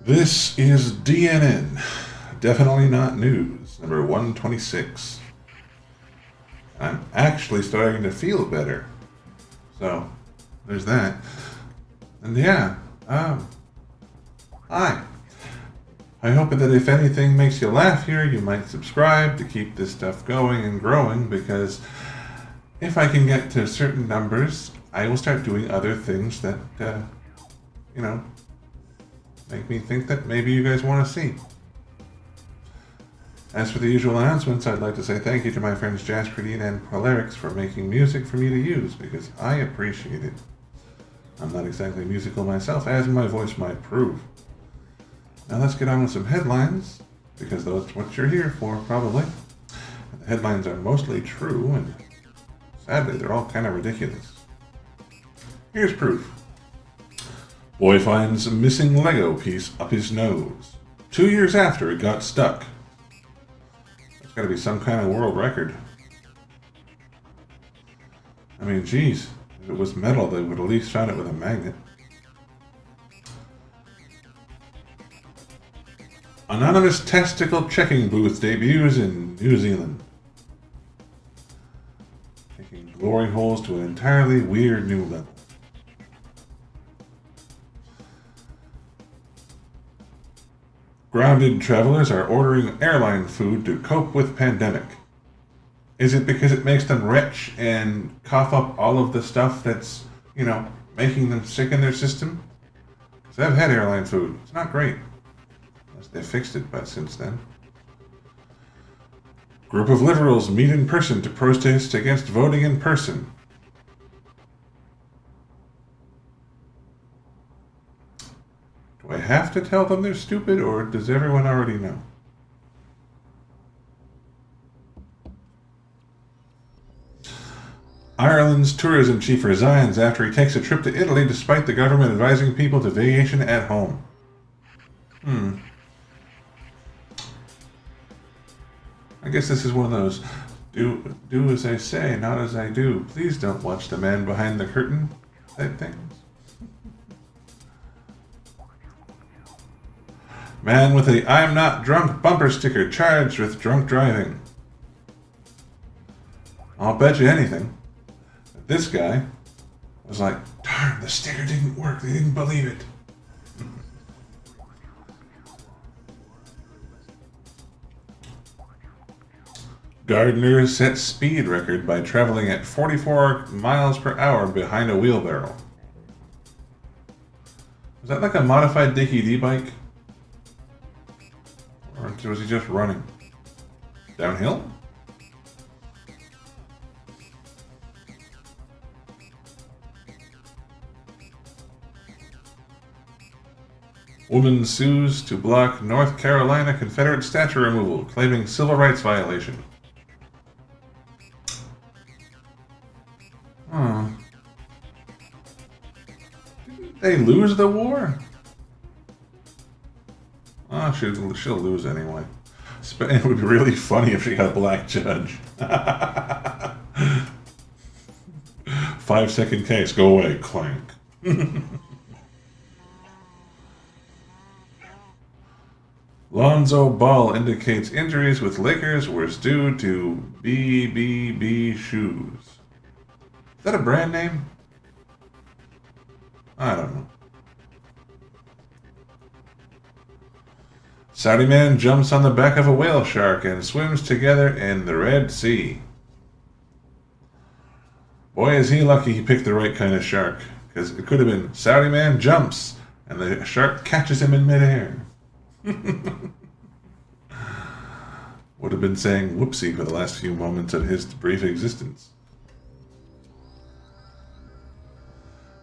This is DNN, definitely not news, number 126. I'm actually starting to feel better. So, there's that. And yeah, hi. I hope that if anything makes you laugh here, you might subscribe to keep this stuff going and growing, because if I can get to certain numbers, I will start doing other things that, make me think that maybe you guys want to see. As for the usual announcements, I'd like to say thank you to my friends Jasperdine and Polarix for making music for me to use, because I appreciate it. I'm not exactly musical myself, as my voice might prove. Now let's get on with some headlines, because that's what you're here for, probably. And the headlines are mostly true, and sadly they're all kind of ridiculous. Here's proof. Boy finds a missing Lego piece up his nose. 2 years after it got stuck. That's got to be some kind of world record. I mean, geez, if it was metal, they would at least found it with a magnet. Anonymous testicle checking booth debuts in New Zealand. Taking glory holes to an entirely weird new level. Grounded travelers are ordering airline food to cope with pandemic. Is it because it makes them rich and cough up all of the stuff that's, making them sick in their system? Because I've had airline food. It's not great. Unless they fixed it since then. Group of liberals meet in person to protest against voting in person. Do I have to tell them they're stupid, or does everyone already know? Ireland's tourism chief resigns after he takes a trip to Italy despite the government advising people to vacation at home. I guess this is one of those do as I say, not as I do. Please don't watch the man behind the curtain type things. Man with a "I'm not drunk" bumper sticker charged with drunk driving. I'll bet you anything that this guy was like, darn, the sticker didn't work. They didn't believe it. Gardner set speed record by traveling at 44 miles per hour behind a wheelbarrow. Was that like a modified Dickie D bike? Or was he just running? Downhill? Woman sues to block North Carolina Confederate statue removal, claiming civil rights violation. Didn't they lose the war? Oh, she'll lose anyway. It would be really funny if she got a black judge. 5-second case, go away, clank. Lonzo Ball indicates injuries with Lakers were due to BBB shoes. Is that a brand name? I don't know. Saudi man jumps on the back of a whale shark and swims together in the Red Sea. Boy, is he lucky he picked the right kind of shark, because it could have been Saudi man jumps and the shark catches him in midair. Would have been saying whoopsie for the last few moments of his brief existence.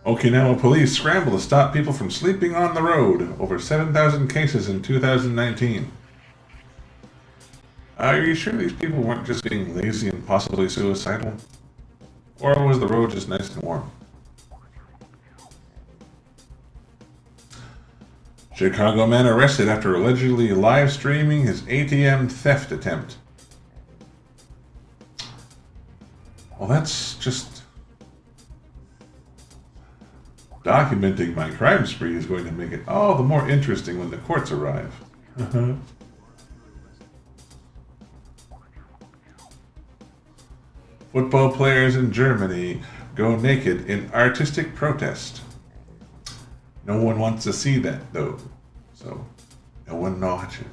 Okinawa police scramble to stop people from sleeping on the road. Over 7,000 cases in 2019. Are you sure these people weren't just being lazy and possibly suicidal? Or was the road just nice and warm? Chicago man arrested after allegedly live streaming his ATM theft attempt. Well, that's just... Documenting my crime spree is going to make it all the more interesting when the courts arrive. Football players in Germany go naked in artistic protest. No one wants to see that, though, so no one watches.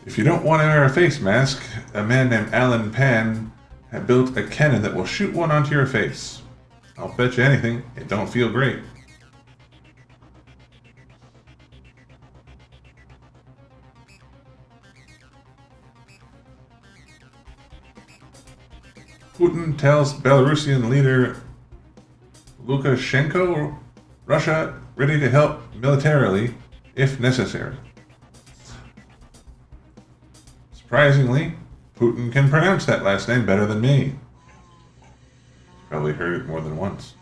If you don't want to wear a face mask, a man named Alan Pan had built a cannon that will shoot one onto your face. I'll bet you anything, it don't feel great. Putin tells Belarusian leader Lukashenko Russia ready to help militarily if necessary. Surprisingly, Putin can pronounce that last name better than me. Probably heard it more than once.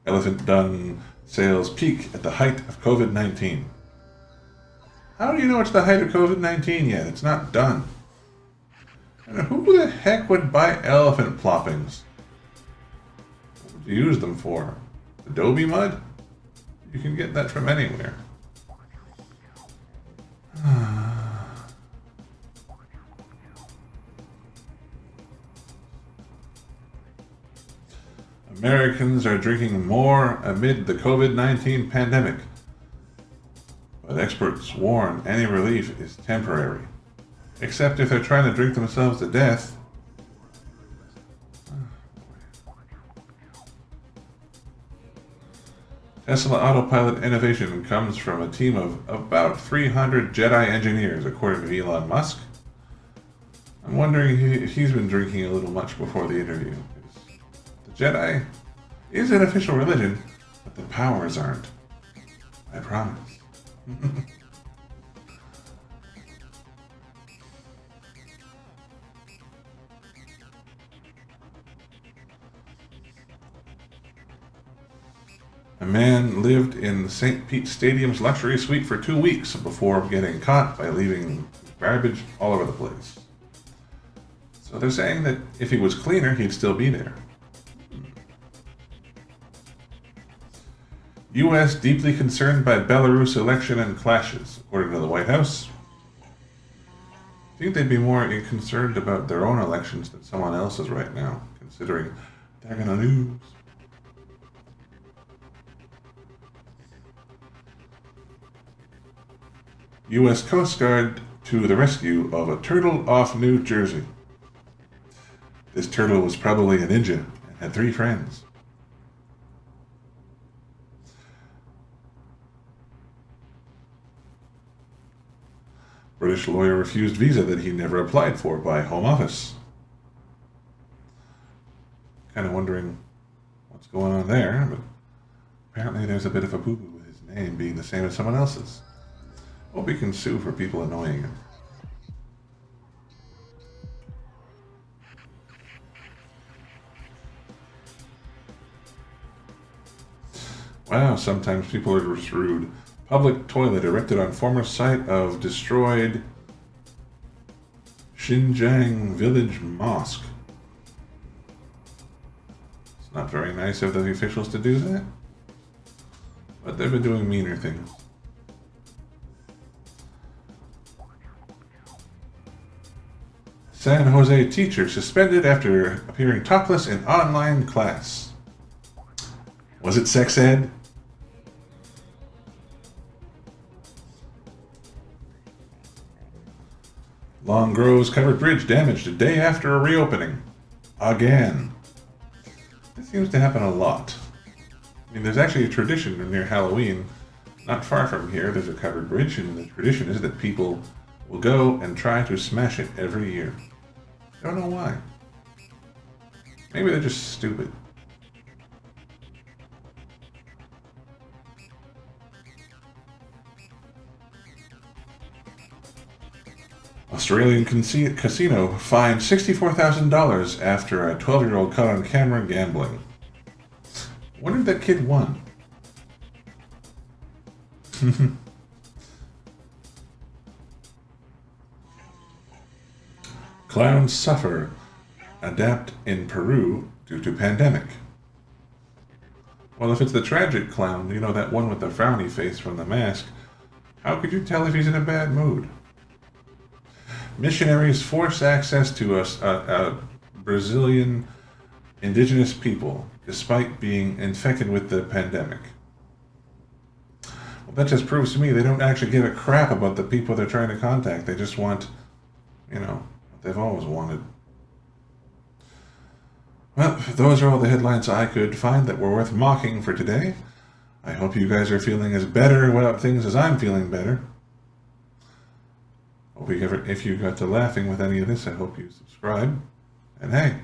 Elephant dung sales peak at the height of COVID-19. How do you know it's the height of COVID-19 yet? It's not done. And who the heck would buy elephant ploppings? What would you use them for? Adobe mud? You can get that from anywhere. Americans are drinking more amid the COVID-19 pandemic, but experts warn any relief is temporary, except if they're trying to drink themselves to death. Tesla autopilot innovation comes from a team of about 300 Jedi engineers, according to Elon Musk. I'm wondering if he's been drinking a little much before the interview. The Jedi is an official religion, but the powers aren't. I promise. A man lived in St. Pete Stadium's luxury suite for 2 weeks before getting caught by leaving garbage all over the place. So they're saying that if he was cleaner, he'd still be there. U.S. deeply concerned by Belarus election and clashes, according to the White House. I think they'd be more concerned about their own elections than someone else's right now, considering they're going to lose. U.S. Coast Guard to the rescue of a turtle off New Jersey. This turtle was probably a ninja and had 3 friends. British lawyer refused visa that he never applied for by Home Office. Kind of wondering what's going on there, but apparently there's a bit of a boo-boo with his name being the same as someone else's. Hope he can sue for people annoying him. Wow, sometimes people are just rude. Public toilet erected on former site of destroyed Xinjiang village mosque. It's not very nice of the officials to do that, but they've been doing meaner things. San Jose teacher suspended after appearing topless in online class. Was it sex ed? Long Grove's covered bridge damaged a day after a reopening. Again. This seems to happen a lot. I mean, there's actually a tradition near Halloween. Not far from here, there's a covered bridge, and the tradition is that people will go and try to smash it every year. Don't know why. Maybe they're just stupid. Australian casino fined $64,000 after a 12-year-old caught on camera gambling. I wonder if that kid won. Clowns suffer. Adapt in Peru due to pandemic. Well, if it's the tragic clown, you know, that one with the frowny face from The Mask, how could you tell if he's in a bad mood? Missionaries force access to a Brazilian indigenous people despite being infected with the pandemic. Well, that just proves to me they don't actually give a crap about the people they're trying to contact. They just want, you know, what they've always wanted. Well, those are all the headlines I could find that were worth mocking for today. I hope you guys are feeling as better about things as I'm feeling better. If you got to laughing with any of this, I hope you subscribe. And hey,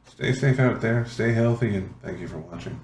stay safe out there, stay healthy, and thank you for watching.